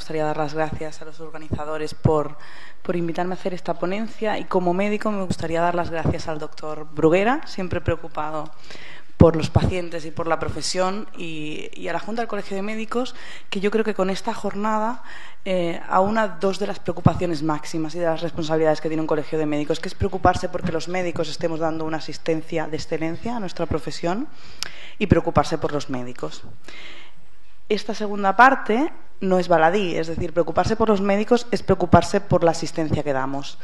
gustaría dar las gracias a los organizadores por invitarme a hacer esta ponencia, y como médico me gustaría dar las gracias al doctor Bruguera, siempre preocupado por los pacientes y por la profesión, y a la Junta del Colegio de Médicos, que yo creo que con esta jornada aúna dos de las preocupaciones máximas y de las responsabilidades que tiene un colegio de médicos, que es preocuparse porque los médicos estemos dando una asistencia de excelencia a nuestra profesión y preocuparse por los médicos. Esta segunda parte no es baladí, es decir, preocuparse por los médicos es preocuparse por la asistencia que damos.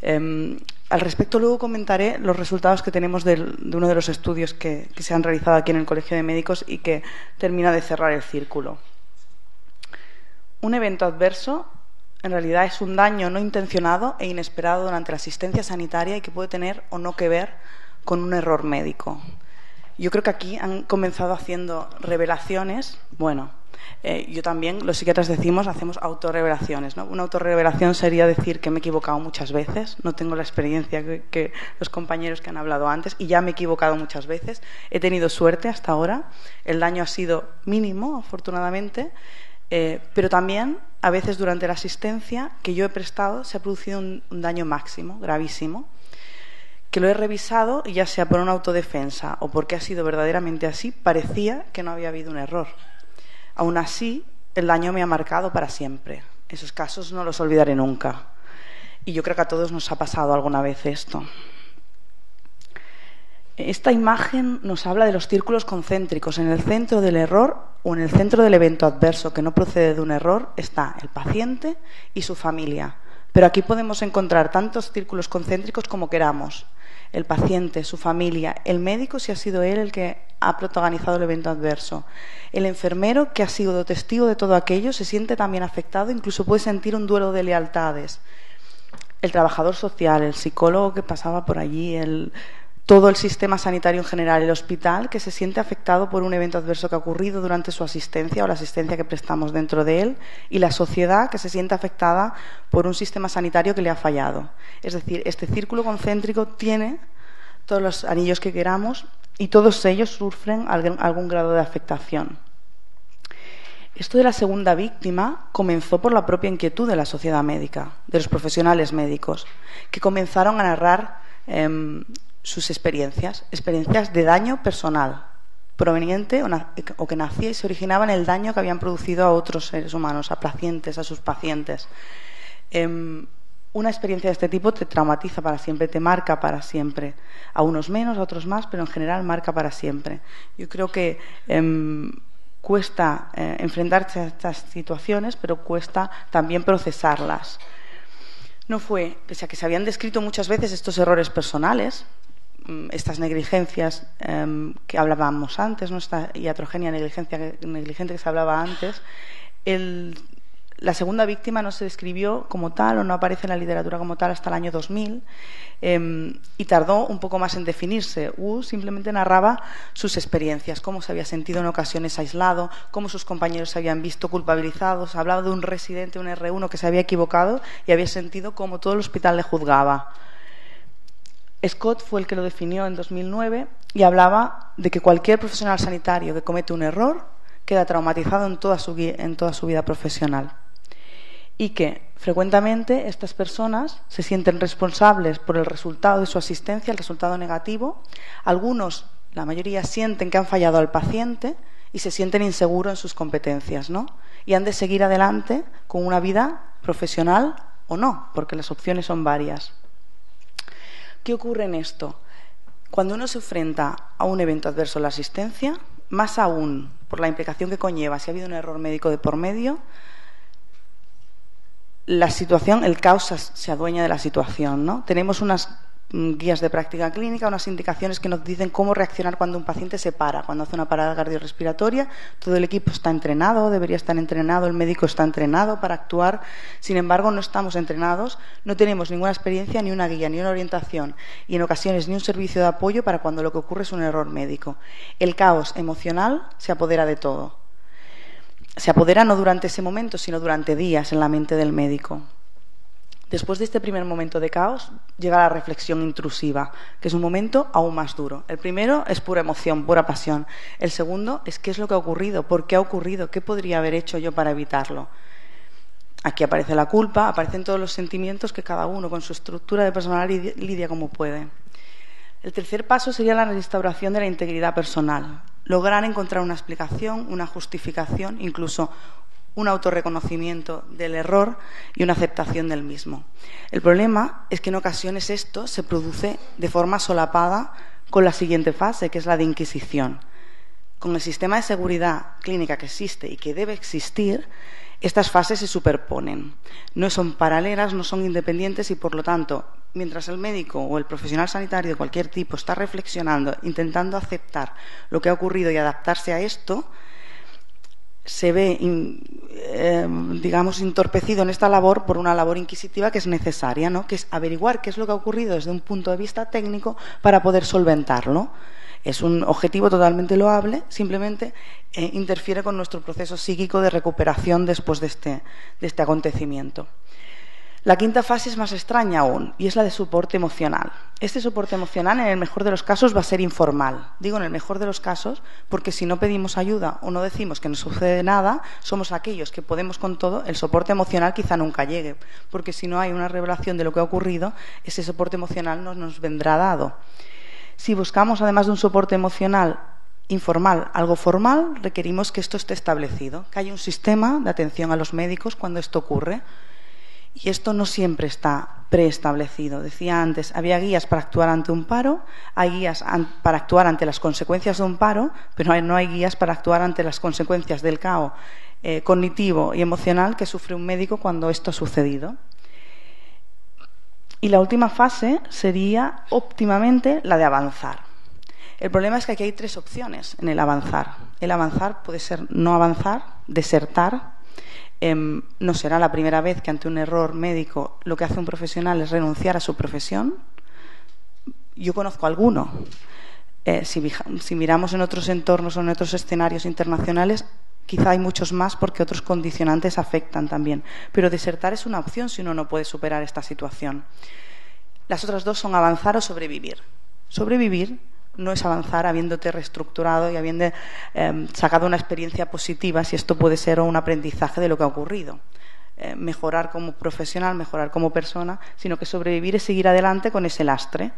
Al respecto, luego comentaré los resultados que tenemos de uno de los estudios que se han realizado aquí en el Colegio de Médicos y que termina de cerrar el círculo. Un evento adverso, en realidad, es un daño no intencionado e inesperado durante la asistencia sanitaria y que puede tener o no que ver con un error médico. Yo creo que aquí han comenzado haciendo revelaciones. Bueno, yo también, los psiquiatras decimos, hacemos autorrevelaciones, ¿no? Una autorrevelación sería decir que me he equivocado muchas veces, no tengo la experiencia que los compañeros que han hablado antes, y ya me he equivocado muchas veces. He tenido suerte hasta ahora, el daño ha sido mínimo, afortunadamente, pero también, a veces durante la asistencia que yo he prestado, se ha producido un daño máximo, gravísimo, que lo he revisado y ya sea por una autodefensa o porque ha sido verdaderamente así, parecía que no había habido un error. Aún así, el daño me ha marcado para siempre. Esos casos no los olvidaré nunca. Y yo creo que a todos nos ha pasado alguna vez esto. Esta imagen nos habla de los círculos concéntricos. En el centro del error o en el centro del evento adverso que no procede de un error está el paciente y su familia. Pero aquí podemos encontrar tantos círculos concéntricos como queramos. El paciente, su familia, el médico si ha sido él el que ha protagonizado el evento adverso. El enfermero que ha sido testigo de todo aquello se siente también afectado, incluso puede sentir un duelo de lealtades. El trabajador social, el psicólogo que pasaba por allí, todo el sistema sanitario en general, el hospital que se siente afectado por un evento adverso que ha ocurrido durante su asistencia o la asistencia que prestamos dentro de él, y la sociedad que se siente afectada por un sistema sanitario que le ha fallado. Es decir, este círculo concéntrico tiene todos los anillos que queramos y todos ellos sufren algún grado de afectación. Esto de la segunda víctima comenzó por la propia inquietud de la sociedad médica, de los profesionales médicos, que comenzaron a narrar sus experiencias de daño personal, proveniente o que nacía y se originaba en el daño que habían producido a otros seres humanos, a pacientes, a sus pacientes. Una experiencia de este tipo te traumatiza para siempre, te marca para siempre. A unos menos, a otros más, pero en general marca para siempre. Yo creo que cuesta enfrentarse a estas situaciones, pero cuesta también procesarlas. No fue, pese a que se habían descrito muchas veces estos errores personales, estas negligencias que hablábamos antes, ¿no? Esta iatrogenia negligente que se hablaba antes, la segunda víctima no se describió como tal o no aparece en la literatura como tal hasta el año 2000 y tardó un poco más en definirse. Simplemente narraba sus experiencias, cómo se había sentido en ocasiones aislado, cómo sus compañeros se habían visto culpabilizados. Hablaba de un residente, un R1 que se había equivocado y había sentido cómo todo el hospital le juzgaba. Scott fue el que lo definió en 2009 y hablaba de que cualquier profesional sanitario que comete un error queda traumatizado en toda su vida profesional, y que frecuentemente estas personas se sienten responsables por el resultado de su asistencia, el resultado negativo. Algunos, la mayoría, sienten que han fallado al paciente y se sienten inseguros en sus competencias, ¿no? Y han de seguir adelante con una vida profesional o no, porque las opciones son varias. ¿Qué ocurre en esto? Cuando uno se enfrenta a un evento adverso en la asistencia, más aún por la implicación que conlleva si ha habido un error médico de por medio, la situación, el caos se adueña de la situación, ¿no? Tenemos unas guías de práctica clínica, unas indicaciones que nos dicen cómo reaccionar cuando un paciente se para, cuando hace una parada cardiorrespiratoria. Todo el equipo está entrenado, debería estar entrenado, el médico está entrenado para actuar. Sin embargo, no estamos entrenados, no tenemos ninguna experiencia, ni una guía, ni una orientación, y en ocasiones ni un servicio de apoyo para cuando lo que ocurre es un error médico. El caos emocional se apodera de todo. Se apodera no durante ese momento, sino durante días en la mente del médico. Después de este primer momento de caos, llega la reflexión intrusiva, que es un momento aún más duro. El primero es pura emoción, pura pasión. El segundo es qué es lo que ha ocurrido, por qué ha ocurrido, qué podría haber hecho yo para evitarlo. Aquí aparece la culpa, aparecen todos los sentimientos que cada uno con su estructura de personalidad lidia como puede. El tercer paso sería la restauración de la integridad personal. Lograr encontrar una explicación, una justificación, incluso un autorreconocimiento del error y una aceptación del mismo. El problema es que en ocasiones esto se produce de forma solapada con la siguiente fase, que es la de inquisición. Con el sistema de seguridad clínica que existe y que debe existir, estas fases se superponen. No son paralelas, no son independientes y, por lo tanto, mientras el médico o el profesional sanitario de cualquier tipo está reflexionando, intentando aceptar lo que ha ocurrido y adaptarse a esto, se ve, digamos, entorpecido en esta labor por una labor inquisitiva que es necesaria, ¿no? Que es averiguar qué es lo que ha ocurrido desde un punto de vista técnico para poder solventarlo. Es un objetivo totalmente loable, simplemente interfiere con nuestro proceso psíquico de recuperación después de este acontecimiento. La quinta fase es más extraña aún, y es la de soporte emocional. Este soporte emocional, en el mejor de los casos, va a ser informal. Digo en el mejor de los casos porque si no pedimos ayuda o no decimos que no sucede nada, somos aquellos que podemos con todo, el soporte emocional quizá nunca llegue, porque si no hay una revelación de lo que ha ocurrido, ese soporte emocional no nos vendrá dado. Si buscamos, además de un soporte emocional informal, algo formal, requerimos que esto esté establecido, que haya un sistema de atención a los médicos cuando esto ocurre. Y esto no siempre está preestablecido. Decía antes, había guías para actuar ante un paro, hay guías para actuar ante las consecuencias de un paro, pero no hay guías para actuar ante las consecuencias del caos cognitivo y emocional que sufre un médico cuando esto ha sucedido. Y la última fase sería óptimamente la de avanzar. El problema es que aquí hay tres opciones en el avanzar. El avanzar puede ser no avanzar, desertar. No será la primera vez que ante un error médico lo que hace un profesional es renunciar a su profesión. Yo conozco alguno. Si miramos en otros entornos o en otros escenarios internacionales, quizá hay muchos más porque otros condicionantes afectan también. Pero desertar es una opción si uno no puede superar esta situación. Las otras dos son avanzar o sobrevivir. Sobrevivir no es avanzar habiéndote reestructurado y habiendo sacado una experiencia positiva, si esto puede ser un aprendizaje de lo que ha ocurrido. Mejorar como profesional, mejorar como persona, sino que sobrevivir es seguir adelante con ese lastre.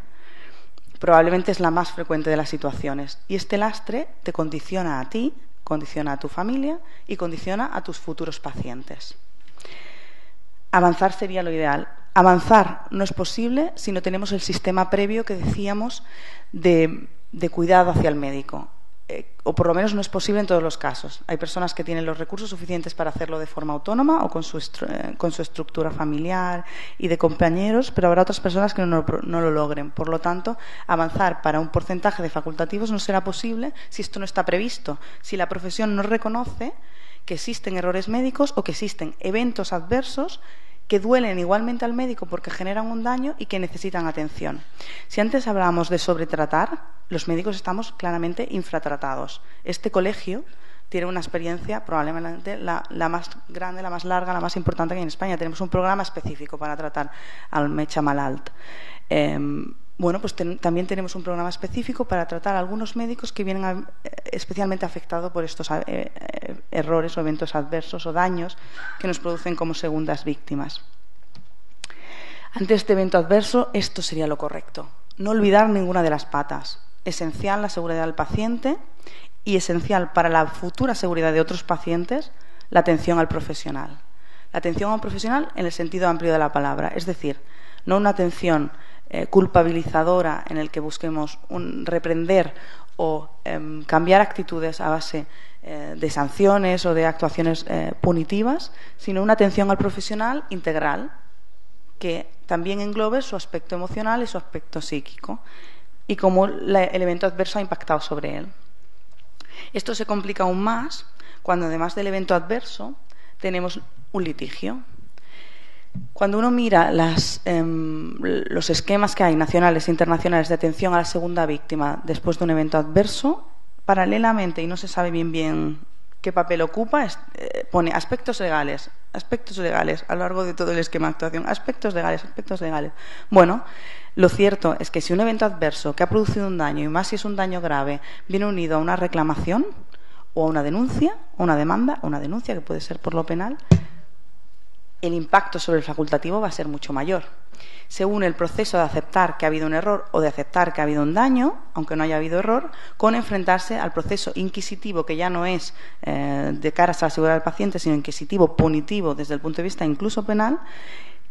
Probablemente es la más frecuente de las situaciones. Y este lastre te condiciona a ti, condiciona a tu familia y condiciona a tus futuros pacientes. Avanzar sería lo ideal. Avanzar no es posible si no tenemos el sistema previo que decíamos de cuidado hacia el médico. O por lo menos no es posible en todos los casos. Hay personas que tienen los recursos suficientes para hacerlo de forma autónoma o con su estructura familiar y de compañeros, pero habrá otras personas que no lo logren. Por lo tanto, avanzar para un porcentaje de facultativos no será posible si esto no está previsto, si la profesión no reconoce que existen errores médicos o que existen eventos adversos que duelen igualmente al médico porque generan un daño y que necesitan atención. Si antes hablábamos de sobretratar, los médicos estamos claramente infratratados. Este colegio tiene una experiencia probablemente la más grande, la más larga, la más importante que hay en España. Tenemos un programa específico para tratar al metge malalt. Bueno, pues también tenemos un programa específico para tratar a algunos médicos que vienen especialmente afectados por estos errores o eventos adversos o daños que nos producen como segundas víctimas. Ante este evento adverso, esto sería lo correcto. No olvidar ninguna de las patas. Esencial la seguridad del paciente y esencial para la futura seguridad de otros pacientes la atención al profesional. La atención a un profesional en el sentido amplio de la palabra, es decir, no una atención culpabilizadora en el que busquemos reprender o cambiar actitudes a base de sanciones o de actuaciones punitivas, sino una atención al profesional integral que también englobe su aspecto emocional y su aspecto psíquico y cómo el evento adverso ha impactado sobre él. Esto se complica aún más cuando además del evento adverso tenemos un litigio. Cuando uno mira los esquemas que hay nacionales e internacionales de atención a la segunda víctima después de un evento adverso, paralelamente, y no se sabe bien qué papel ocupa, pone aspectos legales a lo largo de todo el esquema de actuación, aspectos legales. Bueno, lo cierto es que si un evento adverso que ha producido un daño, y más si es un daño grave, viene unido a una reclamación o a una denuncia, o una demanda, o una denuncia que puede ser por lo penal, el impacto sobre el facultativo va a ser mucho mayor. Se une el proceso de aceptar que ha habido un error o de aceptar que ha habido un daño, aunque no haya habido error, con enfrentarse al proceso inquisitivo, que ya no es de cara a la seguridad del paciente, sino inquisitivo, punitivo, desde el punto de vista incluso penal,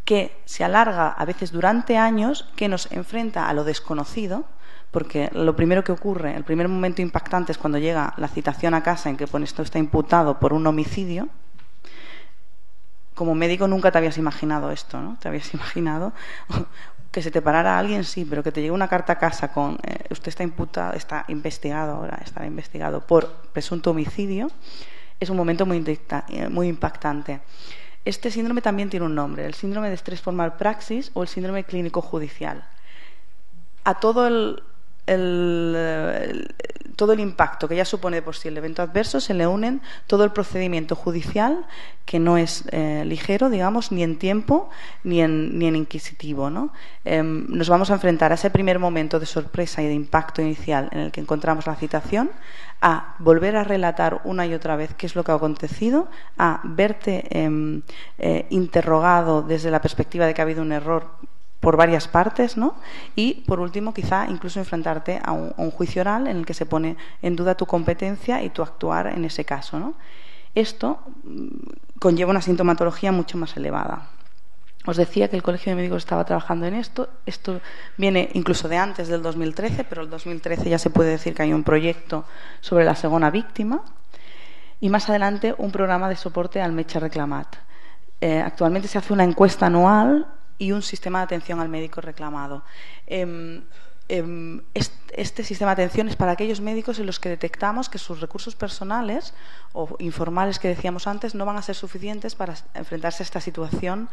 que se alarga a veces durante años, que nos enfrenta a lo desconocido, porque lo primero que ocurre, el primer momento impactante es cuando llega la citación a casa en que esto está imputado por un homicidio. Como médico nunca te habías imaginado esto, ¿no? Te habías imaginado que se te parara alguien, sí, pero que te llegue una carta a casa con usted está imputado, está investigado ahora, estará investigado por presunto homicidio, es un momento muy impactante. Este síndrome también tiene un nombre, el síndrome de estrés post-malpraxis o el síndrome clínico judicial. A todo el impacto que ya supone de por sí el evento adverso se le unen todo el procedimiento judicial, que no es ligero, digamos, ni en tiempo ni en inquisitivo, ¿no? Nos vamos a enfrentar a ese primer momento de sorpresa y de impacto inicial en el que encontramos la citación, a volver a relatar una y otra vez qué es lo que ha acontecido, a verte interrogado desde la perspectiva de que ha habido un error por varias partes, ¿no? Y, por último, quizá incluso enfrentarte a un juicio oral en el que se pone en duda tu competencia y tu actuar en ese caso, ¿no? Esto conlleva una sintomatología mucho más elevada. Os decía que el Colegio de Médicos estaba trabajando en esto. Esto viene incluso de antes del 2013, pero el 2013 ya se puede decir que hay un proyecto sobre la segona víctima y más adelante un programa de soporte al Metge Reclamat. Actualmente se hace una encuesta anual y un sistema de atención al médico reclamado. Este sistema de atención es para aquellos médicos en los que detectamos que sus recursos personales o informales que decíamos antes no van a ser suficientes para enfrentarse a esta situación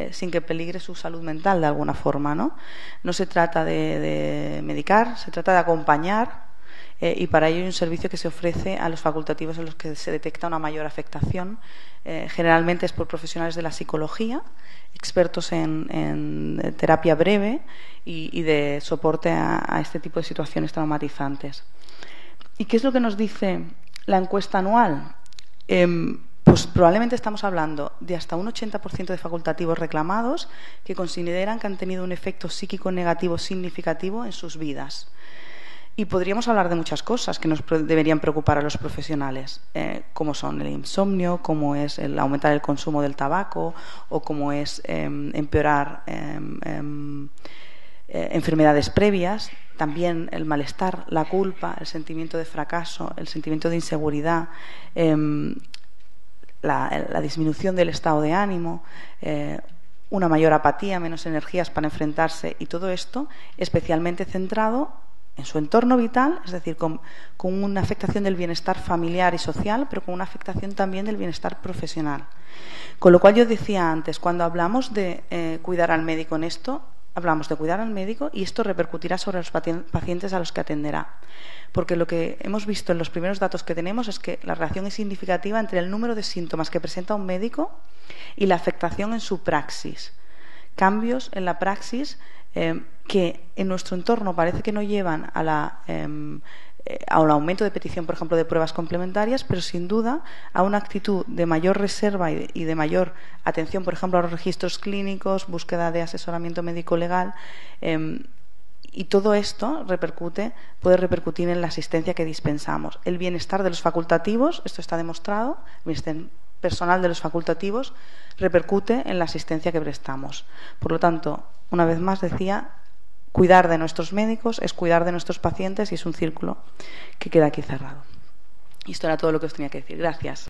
sin que peligre su salud mental de alguna forma, ¿no? No se trata de medicar, se trata de acompañar. Y para ello hay un servicio que se ofrece a los facultativos en los que se detecta una mayor afectación. Generalmente es por profesionales de la psicología, expertos en terapia breve y de soporte a este tipo de situaciones traumatizantes. ¿Y qué es lo que nos dice la encuesta anual? Pues probablemente estamos hablando de hasta un 80% de facultativos reclamados que consideran que han tenido un efecto psíquico negativo significativo en sus vidas. Y podríamos hablar de muchas cosas que nos deberían preocupar a los profesionales, como son el insomnio, como es el aumentar el consumo del tabaco o como es empeorar enfermedades previas, también el malestar, la culpa, el sentimiento de fracaso, el sentimiento de inseguridad, la disminución del estado de ánimo, una mayor apatía, menos energías para enfrentarse, y todo esto especialmente centrado en su entorno vital, es decir, con una afectación del bienestar familiar y social, pero con una afectación también del bienestar profesional. Con lo cual yo decía antes, cuando hablamos de cuidar al médico en esto, hablamos de cuidar al médico y esto repercutirá sobre los pacientes a los que atenderá. Porque lo que hemos visto en los primeros datos que tenemos es que la relación es significativa entre el número de síntomas que presenta un médico y la afectación en su praxis. Cambios en la praxis que en nuestro entorno parece que no llevan a un aumento de petición, por ejemplo, de pruebas complementarias, pero sin duda a una actitud de mayor reserva y de mayor atención, por ejemplo, a los registros clínicos, búsqueda de asesoramiento médico-legal, y todo esto puede repercutir en la asistencia que dispensamos. El bienestar de los facultativos, esto está demostrado, el bienestar personal de los facultativos repercute en la asistencia que prestamos. Por lo tanto, una vez más decía, cuidar de nuestros médicos es cuidar de nuestros pacientes y es un círculo que queda aquí cerrado. Y esto era todo lo que os tenía que decir. Gracias.